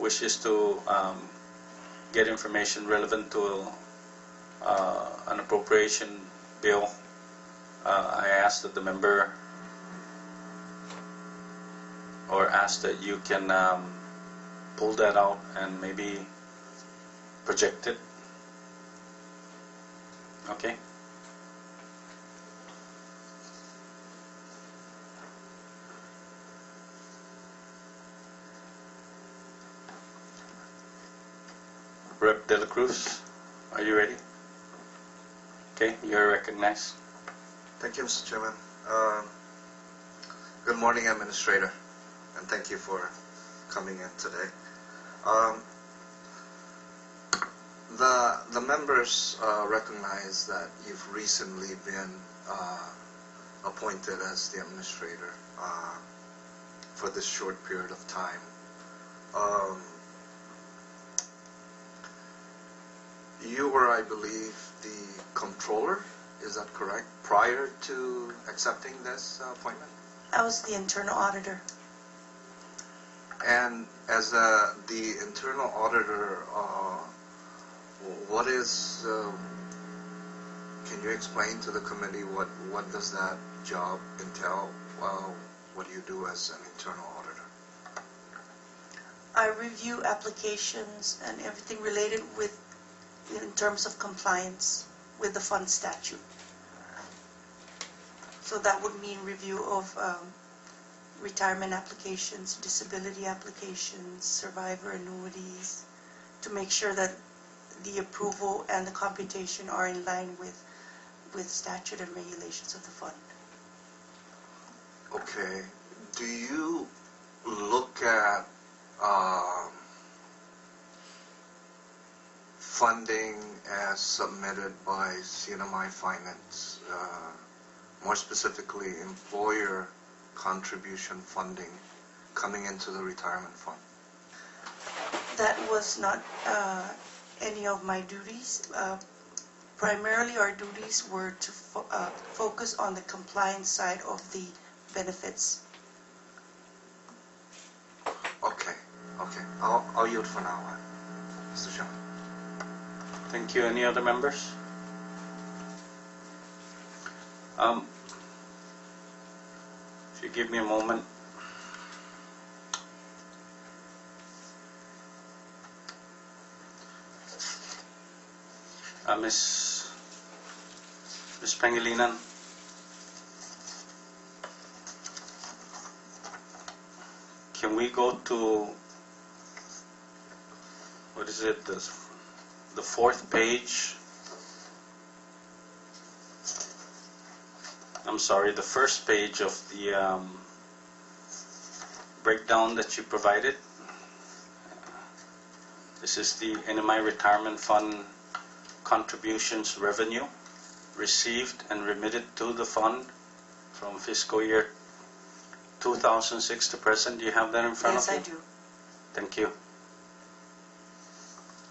wishes to get information relevant to an appropriation bill, I ask that the member, or ask that you can pull that out and maybe project it. Okay. Rep. De La Cruz, are you ready? Okay, you're recognized. Thank you, Mr. Chairman. Good morning, Administrator, and thank you for coming in today. The members recognize that you've recently been appointed as the Administrator for this short period of time. You were, I believe, the Comptroller, is that correct, prior to accepting this appointment? I was the Internal Auditor. And as the Internal Auditor, what is, can you explain to the committee what does that job entail? What do you do as an Internal Auditor? I review applications and everything related with, in terms of compliance with the fund statute. So that would mean review of retirement applications, disability applications, survivor annuities, to make sure that the approval and the computation are in line with statute and regulations of the fund. Okay. Do you look at funding as submitted by CNMI Finance, more specifically employer contribution funding coming into the retirement fund? That was not any of my duties. Primarily our duties were to focus on the compliance side of the benefits. Okay, okay. I'll yield for now, Mr. Chairman. Thank you. Any other members? If you give me a moment. Miss Pangelinan. Can we go to, what is it, the fourth page? I'm sorry, the first page of the breakdown that you provided. This is the NMI Retirement Fund contributions revenue received and remitted to the fund from fiscal year 2006 to present. Do you have that in front of you? Yes, I do. Thank you.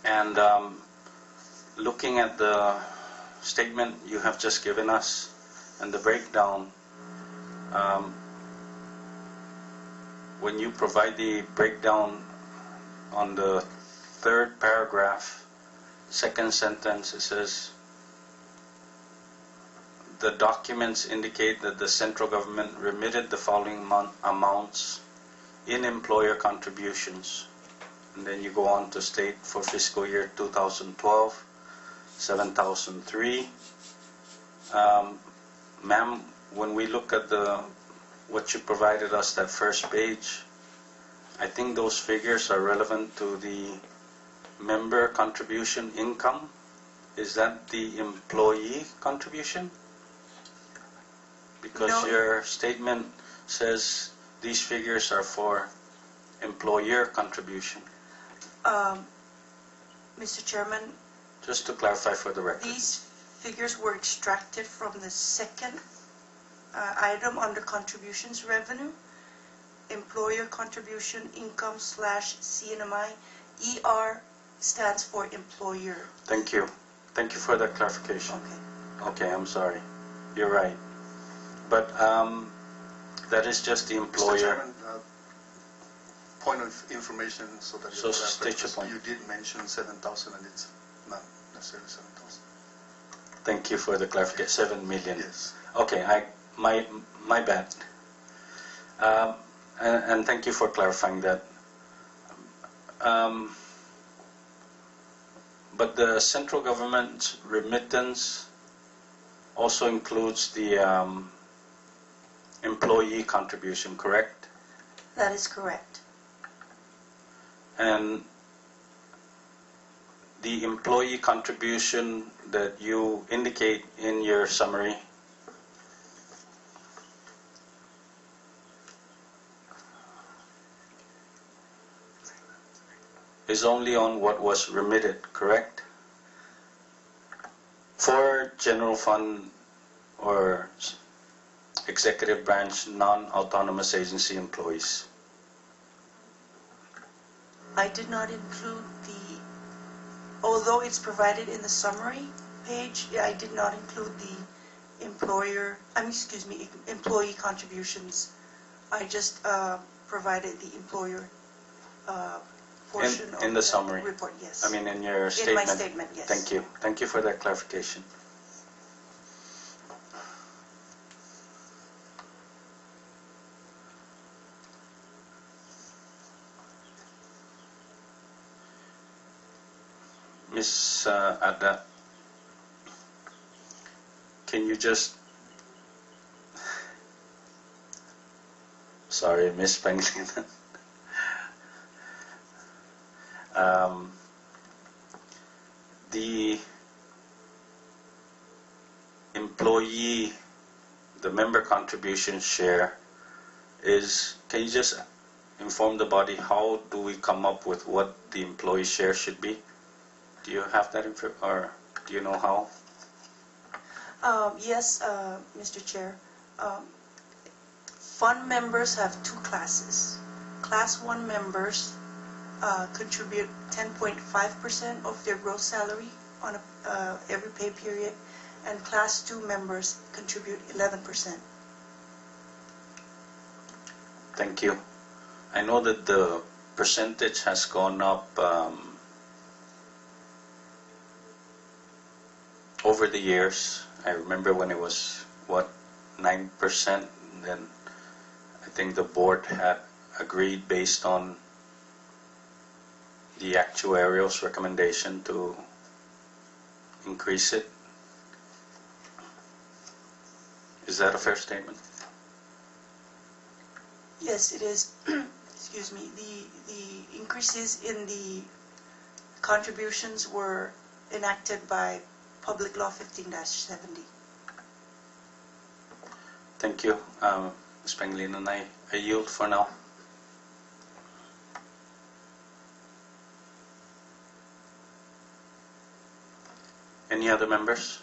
And looking at the statement you have just given us and the breakdown, when you provide the breakdown on the third paragraph, second sentence, it says, the documents indicate that the central government remitted the following amounts in employer contributions. And then you go on to state for fiscal year 2012, 7,003. Ma'am, when we look at what you provided us, that first page, I think those figures are relevant to the member contribution income. Is that the employee contribution? Because No. your statement says these figures are for employer contribution. Mr. Chairman, Just to clarify for the record. these figures were extracted from the second item under contributions revenue, employer contribution income / CNMI. ER stands for employer. Thank you. Thank you for that clarification. Okay. Okay, I'm sorry. You're right. But that is just the Mr. employer. Chairman, point of information so that So state your point. you did mention 7,000 and it's not necessarily 7,000. Thank you for the clarification. 7 million. Yes. Okay, my bad. And thank you for clarifying that. But the central government remittance also includes the employee contribution, correct? That is correct. And the employee contribution that you indicate in your summary is only on what was remitted, correct? For general fund or executive branch non-autonomous agency employees. I did not include although it's provided in the summary page, I did not include the employee contributions. I just provided the employer portion in of the summary report, yes. I mean in your statement. In my statement, yes. Thank you. Thank you for that clarification. Ms. Adda, can you just... Sorry, Ms. Pangelinan. The employee, the member contribution share is, can you just inform the body how do we come up with what the employee share should be? Do you have that info, or do you know how? Yes, Mr. Chair. Fund members have two classes. Class 1 members contribute 10.5% of their gross salary on every pay period, and Class 2 members contribute 11%. Thank you. I know that the percentage has gone up over the years. I remember when it was, what, 9%, then I think the board had agreed based on the actuarial's recommendation to increase it. Is that a fair statement? Yes, it is. Excuse me. The increases in the contributions were enacted by Public Law 15-70. Thank you, Ms. Pangelinan. I yield for now. Any other members?